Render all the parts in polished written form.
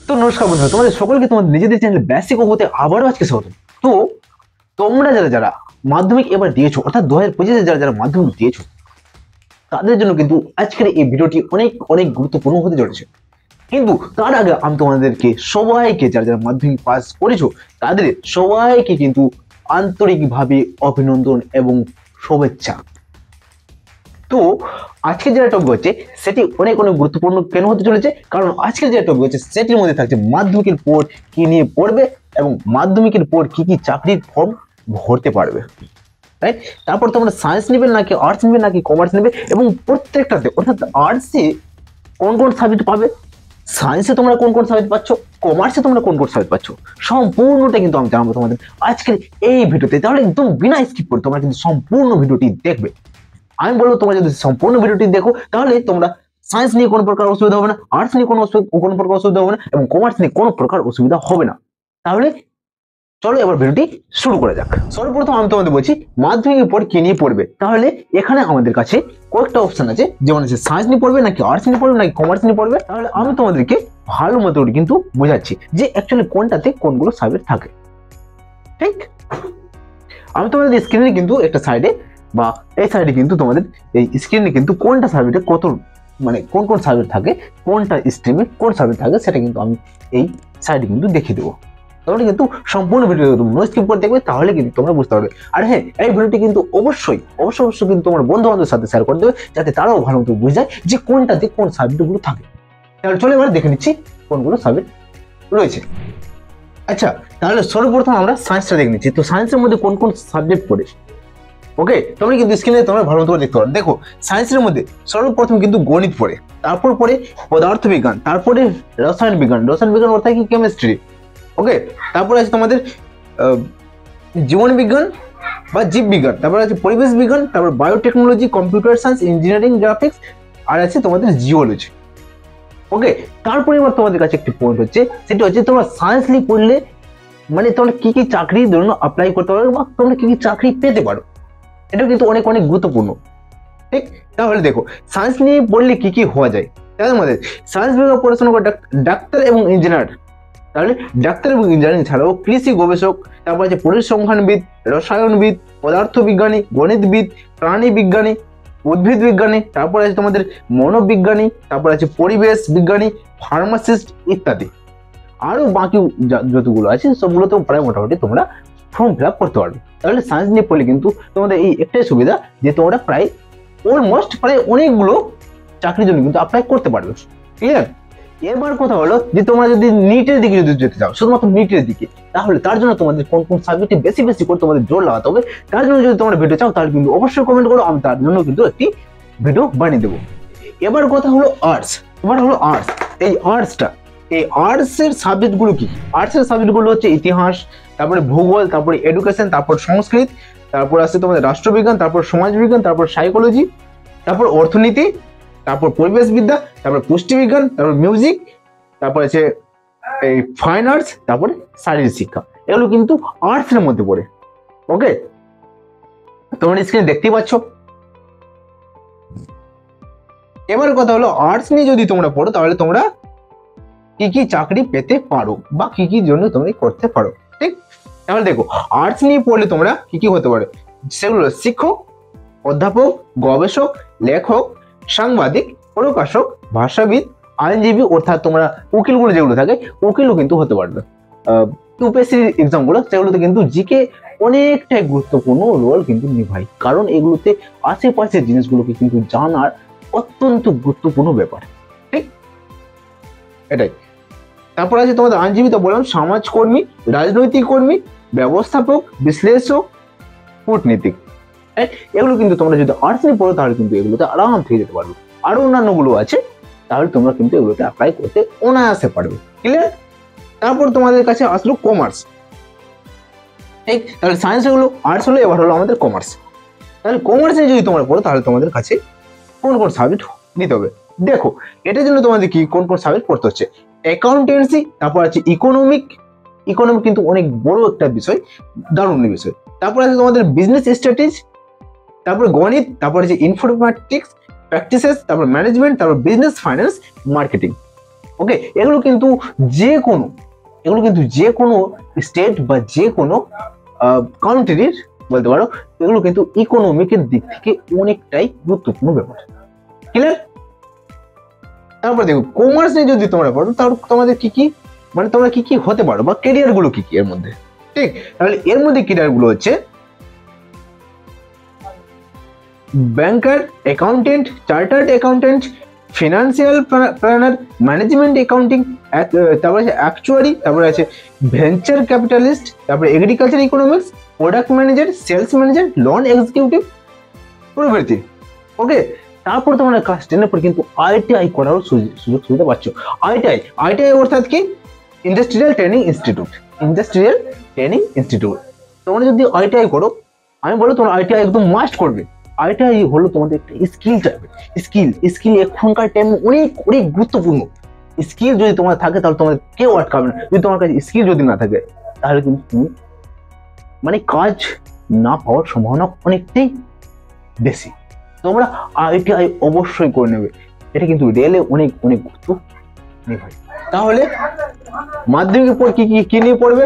তো নমস্কার বন্ধুরা, তোমাদের সকলকে তোমাদের নিজেদের চ্যানেল বেসিক অঙ্কতে আবারও আজকে স্বাগত। তো তোমরা যারা যারা মাধ্যমিক এবার দিয়েছো, অর্থাৎ 2025-এ যারা যারা মাধ্যমিক দিয়েছো, তাদের জন্য কিন্তু আজকের এই ভিডিওটি অনেক অনেক গুরুত্বপূর্ণ হতে চলেছে। কিন্তু তার আগে আমি তোমাদেরকে সবাইকে, যারা যারা মাধ্যমিক পাস করেছো, তাদের সবাইকে কিন্তু আন্তরিকভাবে অভিনন্দন এবং শুভেচ্ছা। তো আজকে যেটা টপিক হচ্ছে সেটি অনেক অনেক গুরুত্বপূর্ণ কেন হতে চলেছে, কারণ আজকে যে টপিক হচ্ছে সেটির মধ্যে থাকছে মাধ্যমিকের পর কি নিয়ে পড়বে এবং মাধ্যমিকের পর কি কি চাকরির ফর্ম ভরতে পারবে, রাইট? তারপর তোমরা সায়েন্স নেবে নাকি আর্টস নেবে নাকি কমার্স নেবে, এবং প্রত্যেকটাতে অর্থাৎ আর্টসে কোন কোন সাবজেক্ট পাবে, সায়েন্সে তোমরা কোন কোন সাবজেক্ট পাচ্ছ, কমার্সে তোমরা কোন কোন সাবজেক্ট পাচ্ছ, সম্পূর্ণটা কিন্তু আমি জানাবো তোমাদের আজকের এই ভিডিওতে। তাহলে একদম বিনা স্কিপ করে তোমরা কিন্তু সম্পূর্ণ ভিডিওটি দেখবে। আমি বলবো তোমরা যদি সম্পূর্ণ ভিডিওটি দেখো তাহলে তোমরা সায়েন্স নিয়ে কোনো প্রকার অসুবিধা হবে না, আর্টস নিয়ে কোনো প্রকার অসুবিধা হবে না, এবং কমার্স নিয়ে কোনো প্রকার অসুবিধা হবে না। তাহলে চলো এবার ভিডিওটি শুরু করা যাক। সর্বপ্রথম আমি তোমাদের বলছি মাধ্যমিকের পর কি নিয়ে পড়বে। তাহলে এখানে আমাদের কাছে কয়েকটা অপশন আছে, যেমন আছে সায়েন্স নিয়ে পড়বে নাকি আর্টস নিয়ে পড়বে নাকি কমার্স নিয়ে পড়বে। তাহলে আমি তোমাদেরকে ভালো মতো কিন্তু বোঝাচ্ছি যে অ্যাকচুয়ালি কোনটাতে কোনগুলো সাবজেক্ট থাকে। ঠিক, আমি তোমাদের স্ক্রিনে কিন্তু একটা সাইডে বা এই সাইডে কিন্তু তোমাদের এই স্ক্রিনে কিন্তু কোনটা সাবজেক্টে কত, মানে কোন কোন সাবজেক্ট থাকে, কোনটা স্ট্রিমে কোন সাবজেক্ট থাকে, সেটা কিন্তু আমি এই সাইডে কিন্তু দেখিয়ে দেবো। তাহলে কিন্তু সম্পূর্ণ ভিডিও নো স্কিপ করে দেখবে, তাহলে কিন্তু তোমরা বুঝতে পারবে। আর হ্যাঁ, এই ভিডিওটি কিন্তু অবশ্যই কিন্তু তোমার বন্ধু বান্ধবের সাথে শেয়ার করে দেবে, যাতে তারাও ভালো মতো বুঝে যায় যে কোনটাতে কোন সাবজেক্টগুলো থাকে। তাহলে চলো এবার দেখে নিচ্ছি কোনগুলো সাবজেক্ট রয়েছে। আচ্ছা, তাহলে সর্বপ্রথম আমরা সায়েন্সটা দেখে নিচ্ছি। তো সায়েন্সের মধ্যে কোন কোন সাবজেক্ট পড়ে, ওকে, তোমরা কিন্তু স্ক্রিনে তোমরা ভালো মতো দেখতে পারো। দেখো, সায়েন্সের মধ্যে সর্বপ্রথম কিন্তু গণিত পড়ে, তারপর পড়ে পদার্থবিজ্ঞান, তারপরে রসায়ন বিজ্ঞান অর্থাৎ কি কেমিস্ট্রি, ওকে, তারপরে আছে তোমাদের জীবন বিজ্ঞান বা জীববিজ্ঞান, তারপর আছে পরিবেশ বিজ্ঞান, তারপর biotechnology, computer science, engineering, graphics, আর আছে তোমাদের জিওলজি। ওকে, তারপরে এবার তোমাদের কাছে একটি পয়েন্ট হচ্ছে, সেটা হচ্ছে তোমরা সায়েন্স নিয়ে পড়লে মানে তোমরা কি কি চাকরির জন্য অ্যাপ্লাই করতে পারো বা তোমরা কি কি চাকরি পেতে পারো, এটা কিন্তু অনেক অনেক গুরুত্বপূর্ণ। ঠিক, তাহলে দেখো সায়েন্স নিয়ে পড়লে কি কি হওয়া যায়। তার মধ্যে সায়েন্স বিভাগে পড়াশোনা করে ডাক্তার এবং ইঞ্জিনিয়ার, তাহলে ডাক্তার এবং ইঞ্জিনিয়ারিং ছাড়াও কৃষি গবেষক, তারপর আছে পরিসংখ্যানবিদ, রসায়নবিদ, পদার্থবিজ্ঞানী, গণিতবিদ, প্রাণী বিজ্ঞানী, উদ্ভিদ বিজ্ঞানী, তারপর আছে তোমাদের মনোবিজ্ঞানী, তারপর আছে পরিবেশ বিজ্ঞানী, ফার্মাসিস্ট ইত্যাদি। আরো বাকি যতগুলো আছে সবগুলোতেও প্রায় মোটামুটি তোমরা ফর্ম ফিল আপ করতে পারবে। তাহলে সায়েন্স নিয়ে পড়লে কিন্তু তোমাদের এই একটাই সুবিধা যে তোমরা প্রায় অলমোস্ট প্রায় অনেকগুলো চাকরির জন্য কিন্তু অ্যাপ্লাই করতে পারবে। ক্লিয়ার? এবার কথা হলো যে তোমরা যদি নিটের দিকে যদি যেতে চাও, শুধুমাত্র নিটের দিকে, তাহলে তার জন্য তোমাদের কোন কোন সাবজেক্টে বেশি বেশি করে তোমাদের জোর লাগাতে হবে। তার জন্য যদি তোমরা ভিডিও চাও তাহলে কিন্তু অবশ্যই কমেন্ট করো, আমি তার জন্য কিন্তু একটি ভিডিও বানিয়ে দেবো। এবার কথা হলো আর্টস। এই আর্টসটা, এই আর্টসের সাবজেক্টগুলো কি? আর্টসের সাবজেক্টগুলো হচ্ছে ইতিহাস, তারপরে ভূগোল, তারপরে এডুকেশন, তারপর সংস্কৃত, তারপর আছে তোমাদের রাষ্ট্রবিজ্ঞান, তারপর সমাজবিজ্ঞান, তারপর সাইকোলজি, তারপর অর্থনীতি, তারপর পরিবেশবিদ্যা, তারপর পুষ্টিবিজ্ঞান, তারপর মিউজিক, তারপর আছে এই ফাইন আর্টস, তারপরে শারীরিক শিক্ষা। এগুলো কিন্তু আর্টসের মধ্যে পড়ে। ওকে, তোমরা স্ক্রিনে দেখতেই পাচ্ছ। এবার কথা হলো আর্টস নিয়ে যদি তোমরা পড়ো তাহলে তোমরা কি কি চাকরি পেতে পারো বা কি কি জন্য তোমরা করতে পারো। ঠিক, তাহলে দেখো আর্টস নিয়ে পড়লে তোমরা কি কি হতে পারে, সেগুলো শিক্ষক, অধ্যাপক, গবেষক, লেখক, সাংবাদিক, প্রকাশক, ভাষাবিদ, আইনজীবী, অর্থাৎ তোমরা উকিলগুলো যেগুলো থাকে উকিলও কিন্তু হতে পারবে। ইউপিএসসি এক্সামগুলো সেগুলোতে কিন্তু জিকে অনেকটাই গুরুত্বপূর্ণ রোল কিন্তু নিভায়, কারণ এগুলোতে আশেপাশের জিনিসগুলোকে কিন্তু জানার অত্যন্ত গুরুত্বপূর্ণ ব্যাপার। ঠিক, এটাই। তারপর আছে তোমাদের আইনজীবী, তো বললাম, সমাজকর্মী, রাজনৈতিক কর্মী, ব্যবস্থাপক, বিশ্লেষক, কূটনীতিক। এগুলো কিন্তু তোমরা যদি আর্টস নিয়ে পড়ো তাহলে কিন্তু এগুলোতে আরাম থেকে যেতে পারবে। আরো অন্যান্য গুলো আছে, তাহলে তোমরা কিন্তু এগুলোতে অ্যাপ্লাই করতে অনায়াসে পারবে। ক্লিয়ার? তারপর তোমাদের কাছে আসলো কমার্স। ঠিক, তাহলে সায়েন্স হলো, আর্টস হলো, এবার হলো আমাদের কমার্স। তাহলে কমার্সে যদি তোমরা পড়ো তাহলে তোমাদের কাছে কোন কোন সাবজেক্ট নিতে হবে। দেখো, এটার জন্য তোমাদের কি কোন কোন সাবজেক্ট পড়তে হচ্ছে। অ্যাকাউন্টেন্সি, তারপর আছে ইকোনমিক কিন্তু অনেক বড় একটা বিষয়, দারুণ বিষয়। তারপর আছে তোমাদের বিজনেস স্ট্র্যাটেজি, তারপর গণিত, তারপর আছে ইনফরমেটিক্স প্র্যাকটিসেস, তারপর ম্যানেজমেন্ট, তারপর বিজনেস ফাইন্যান্স মার্কেটিং। ওকে, এগুলো কিন্তু যে কোনো স্টেট বা যে কোনো কান্ট্রির বলতে পারো, এগুলো কিন্তু ইকোনমিকের দিক থেকে অনেকটাই গুরুত্বপূর্ণ ব্যাপার। ক্লিয়ার? তারপর দেখো কমার্স নিয়ে যদি তোমরা পড়ো তাহলে তোমাদের কি কি মানে তোমরা কি কি হতে পারো বা ক্যারিয়ার গুলো কি কি এর মধ্যে। ঠিক, তাহলে এর মধ্যে ক্যারিয়ার গুলো হচ্ছে banker, accountant, chartered accountant, financial planner, management accounting, তারপরে আছে অ্যাকচুয়ারি, তারপরে আছে ভেঞ্চার ক্যাপিটালিস্ট, তারপরে agriculture economics, product manager, sales manager, loan executive প্রভৃতি। ওকে, তারপর তোমরা ক্লাস 10 এর পর কিন্তু আইটিআই করার সুযোগ সুবিধা পাচ্ছ। আইটিআই অর্থাৎ কি? Industrial training institute. তোমরা যদি আইটিআই করো, আমি বলো তোমরা আইটিআই একদম মাস্ট করবে। আইটিআই হলো তোমাদের একটা স্কিল টাইপের স্কিল এখনকার টাইমে অনেক অনেক গুরুত্বপূর্ণ। স্কিল যদি তোমার থাকে তাহলে তোমাদের কেউ আটকাবে না। যদি তোমার কাছে স্কিল যদি না থাকে তাহলে কিন্তু তুমি মানে কাজ না পাওয়ার সম্ভাবনা অনেকটাই বেশি। তোমরা আইটিআই অবশ্যই করে নেবে, এটা কিন্তু রেলে অনেক অনেক গুরুত্ব নেই ভাই। তাহলে মাধ্যমিকের পর কি নিয়ে পড়বে?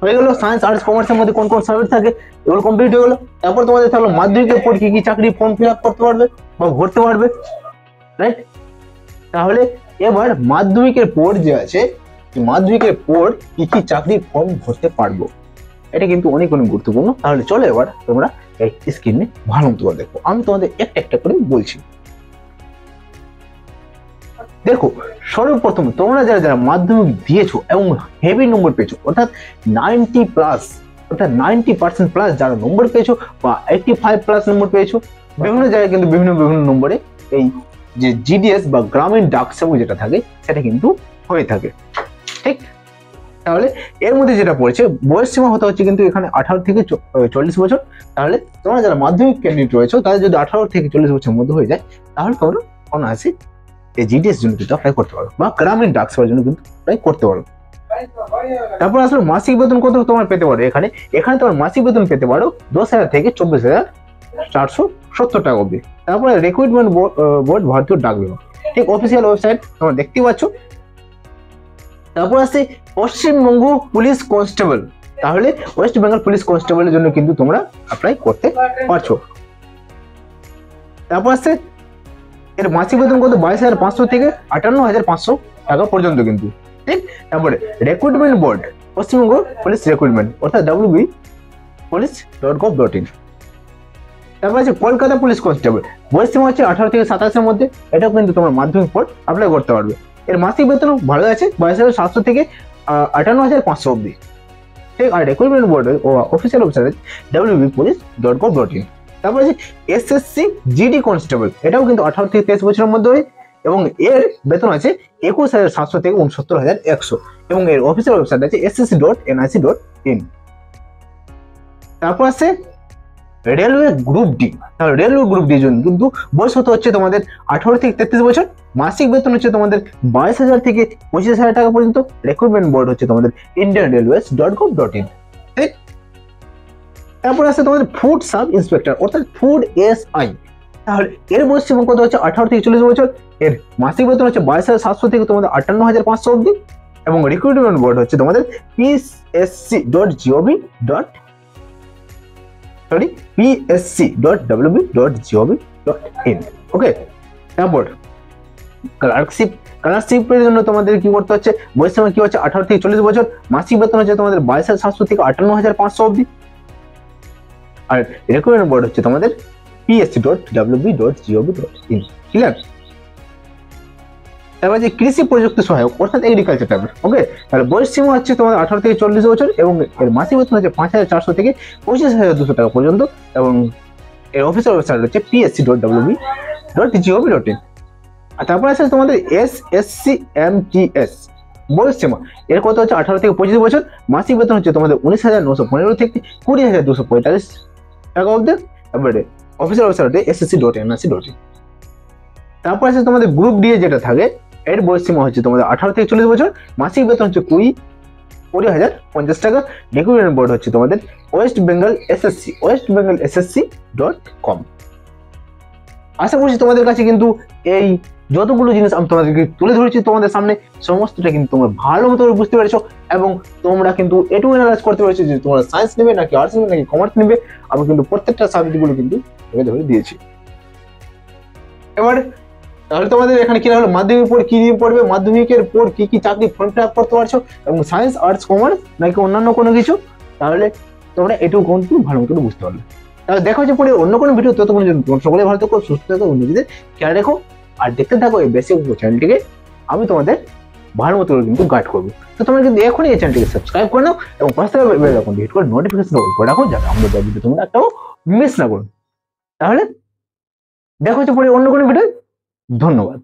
হয়ে গেল সায়েন্স, আর্টস, কমার্সের মধ্যে কোন কোন সাবজেক্ট থাকে এগুলো কমপ্লিট হয়ে গেল। তারপর তোমাদের থাকলো মাধ্যমিকের পর কি চাকরি ফর্ম ফিল আপ করতে পারবে বা ভরতে পারবে, রাইট? তাহলে এবার মাধ্যমিকের পর যে আছে, মাধ্যমিকের পর কি চাকরি ফর্ম ভরতে পারবো, এটা কিন্তু অনেক অনেক গুরুত্বপূর্ণ। তাহলে চলো এবার তোমরা এই স্ক্রিনে ভালো মতো করে দেখো, আমি তোমাদের একটা একটা করে বলছি। দেখো, সর্বপ্রথম তোমরা যারা মাধ্যমিক দিয়েছো এবং হেভি নম্বর পেয়েছো, অর্থাৎ 90% প্লাস যারা নম্বর পেয়েছো বা 85+ নম্বর পেয়েছো, বিভিন্ন জায়গায় কিন্তু বিভিন্ন নম্বরে এই যে জিডিএস বা গ্রামীণ ডাক সেবক যেটা থাকে সেটা কিন্তু হয়ে থাকে। ঠিক, তাহলে এর মধ্যে যেটা পড়েছে বয়স সীমা হতে হচ্ছে কিন্তু এখানে 18 থেকে 40 বছর। তাহলে তোমরা যারা মাধ্যমিক ক্যান্ডিডেট রয়েছে তাদের যদি 18 থেকে 40 বছরের মধ্যে হয়ে যায় তাহলে তোমরা অনায়াসে এই জিডিএস জন্য কিন্তু অ্যাপ্লাই করতে পারো বা গ্রামীণ ডাক সেবার জন্য কিন্তু অ্যাপ্লাই করতে পারো। তারপর আসলে মাসিক বেতন কত তোমার পেতে পারো, এখানে তোমার মাসিক বেতন পেতে পারো 10,000 থেকে 24,470 টাকা অবধি। তারপরে রিক্রুটমেন্ট বোর্ড, ভারতীয় ডাক বিভাগ, ঠিক অফিসিয়াল ওয়েবসাইট তোমরা দেখতে পাচ্ছ। তারপর আছে পশ্চিমবঙ্গ পুলিশ কনস্টেবল, তাহলে ওয়েস্ট বেঙ্গল পুলিশ কনস্টেবলের জন্য কিন্তু তোমরা অ্যাপ্লাই করতে পারছো। তারপর আছে এর মাসিক বেতন কত 22,500 থেকে 58,500 টাকা পর্যন্ত কিন্তু। ঠিক, তারপরে recruitment board, Paschimbanga police recruitment অর্থাৎ wbpolice.gov.in। তারপর আছে কলকাতা পুলিশ কনস্টেবল, বয়স সীমা হচ্ছে 18 থেকে 27 এর মধ্যে, এটাও কিন্তু তোমরা মাধ্যমিক পর অ্যাপ্লাই করতে পারবে। এর মাসিক বেতন ভালো আছে 22,700 থেকে 58,500 অব্দি। ঠিক, আর recruitment board official website wbpolice.gov.in। তারপর আছে এসএসসি জিডি কনস্টেবল, এটাও কিন্তু 18 থেকে 23 বছরের মধ্যে হয় এবং এর বেতন আছে 21,700 থেকে 69,100 এবং এর অফিসিয়াল ওয়েবসাইট আছে ssc.nic.in। তারপর আছে রেলওয়ে গ্রুপ ডি, তাহলে রেলওয়ে গ্রুপ ডি জন্য কিন্তু বয়স হতে হচ্ছে তোমাদের 18 থেকে 33 বছর, মাসিক বেতন হচ্ছে তোমাদের 22,000 থেকে 25,000 টাকা পর্যন্ত। রিক্রুটমেন্ট বোর্ড হচ্ছে তোমাদের indianrailways.gov.in। ঠিক, তারপর আছে তোমাদের ফুড সাব ইন্সপেক্টর অর্থাৎ ফুড এসআই, তাহলে এর বয়স সীমা কত হচ্ছে 18 থেকে 40 বছর, এর মাসিক বেতন হচ্ছে 22,700 থেকে তোমাদের 58,500 অব্দি এবং রিক্রুটমেন্ট বোর্ড হচ্ছে তোমাদের psc.wb.gov.in। ওকে, তারপর ক্লার্কশিপের জন্য তোমাদের কি করতে হচ্ছে, বয়স সীমা কি হচ্ছে 18 থেকে 40 বছর, মাসিক বেতন হচ্ছে তোমাদের 22,700 থেকে 58,500 অব্দি আর রিক্রুটমেন্ট বোর্ড হচ্ছে তোমাদের psc.wb.gov.in। ক্লিয়ার? তারপর যে কৃষি প্রযুক্তি সহায়ক অর্থাৎ এগ্রিকালচার টাইপের। ওকে, তাহলে বয়স সীমা হচ্ছে তোমাদের 18 থেকে 40 বছর এবং এর মাসিক বেতন হচ্ছে 5,400 থেকে 25,200 টাকা পর্যন্ত এবং এর অফিসিয়াল ওয়েবসাইট হচ্ছে psc.wb.gov.in। আর তারপর আছে তোমাদের SSCMTS, বয়স সীমা এর কত হচ্ছে 18 থেকে 25 বছর, মাসিক বেতন হচ্ছে তোমাদের 19,915 থেকে 20,245 টাকা অব্দি। তারপরে অফিসিয়াল ওয়েবসাইট হচ্ছে ssc.nic.in। তারপর আছে তোমাদের গ্রুপ ডি যেটা থাকে এর বয়স সীমা হচ্ছে তোমাদের 18 থেকে 40 বছর, মাসিক বেতন হচ্ছে 20,050 টাকা। রিক্রুটমেন্ট বোর্ড হচ্ছে তোমাদের westbengalssc.com। আশা করছি তোমাদের কাছে কিন্তু এই যতগুলো জিনিস আমি তোমাদেরকে তুলে ধরেছি তোমাদের সামনে, সমস্তটা কিন্তু তোমরা ভালো মতো বুঝতে পেরেছো এবং তোমরা কিন্তু এটু অ্যানালাইজ করতে পেরেছো যে তোমরা সায়েন্স নেবে নাকি আর্টস নেবে নাকি কমার্স নেবে। আমি কিন্তু প্রত্যেকটা সাবজেক্টগুলো কিন্তু ধরে দিয়েছি। এবার তাহলে তোমাদের এখানে কি হলো, মাধ্যমিকের পর কি নিয়ে পড়বে, মাধ্যমিকের পর কি কি চাকরি ফর্ম ফিল আপ করতে পারছো, এবং সায়েন্স আর্টস কমার্স নাকি অন্যান্য কোনো কিছু, তাহলে তোমরা এটুকু কিন্তু ভালো মতো বুঝতে পারবে। তাহলে দেখা হচ্ছে পরে অন্য কোনো ভিডিও, ততক্ষণের জন্য তোমরা সকলে ভালো থাকো, সুস্থ থাকো, নিজেদের খেয়াল রেখো আর দেখতে থাকো এই বেসিক চ্যানেলটিকে। আমি তোমাদের ভালো মতো কিন্তু গাইড করবো। তো তোমরা কিন্তু এখনই এই চ্যানেলটিকে সাবস্ক্রাইব করে নাও এবং পাশে থাকা বেল আইকনটি হিট করে নোটিফিকেশন অন করে রাখো, যাতে আমাদের ভিডিও তোমরা একটাও মিস না করো। তাহলে দেখা হচ্ছে পরে অন্য কোনো ভিডিও। ধন্যবাদ।